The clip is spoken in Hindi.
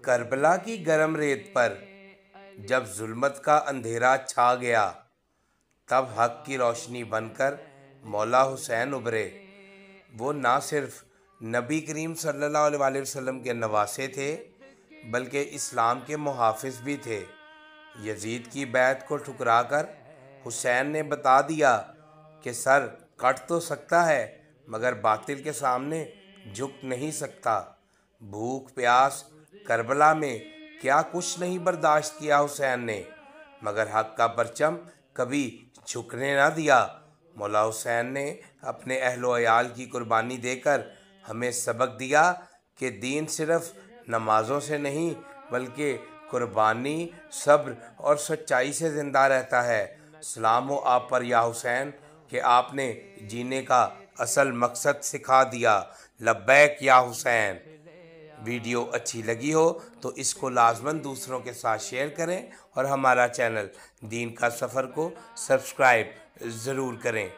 करबला की गर्म रेत पर जब जुल्मत का अंधेरा छा गया, तब हक की रोशनी बनकर मौला हुसैन उभरे। वो ना सिर्फ नबी करीम सल्लल्लाहु अलैहि वसल्लम के नवासे थे, बल्कि इस्लाम के मुहाफिज भी थे। यजीद की बैत को ठुकराकर हुसैन ने बता दिया कि सर कट तो सकता है, मगर बातिल के सामने झुक नहीं सकता। भूख प्यास करबला में क्या कुछ नहीं बर्दाश्त किया हुसैन ने, मगर हक का परचम कभी झुकने ना दिया। मौला हुसैन ने अपने अहलो अयाल की कुर्बानी देकर हमें सबक दिया कि दीन सिर्फ नमाज़ों से नहीं, बल्कि कुर्बानी, सब्र और सच्चाई से ज़िंदा रहता है। सलाम हो आप पर या हुसैन कि आपने जीने का असल मकसद सिखा दिया। लब्बैक या हुसैन। वीडियो अच्छी लगी हो तो इसको लाजमन दूसरों के साथ शेयर करें और हमारा चैनल दीन का सफ़र को सब्सक्राइब ज़रूर करें।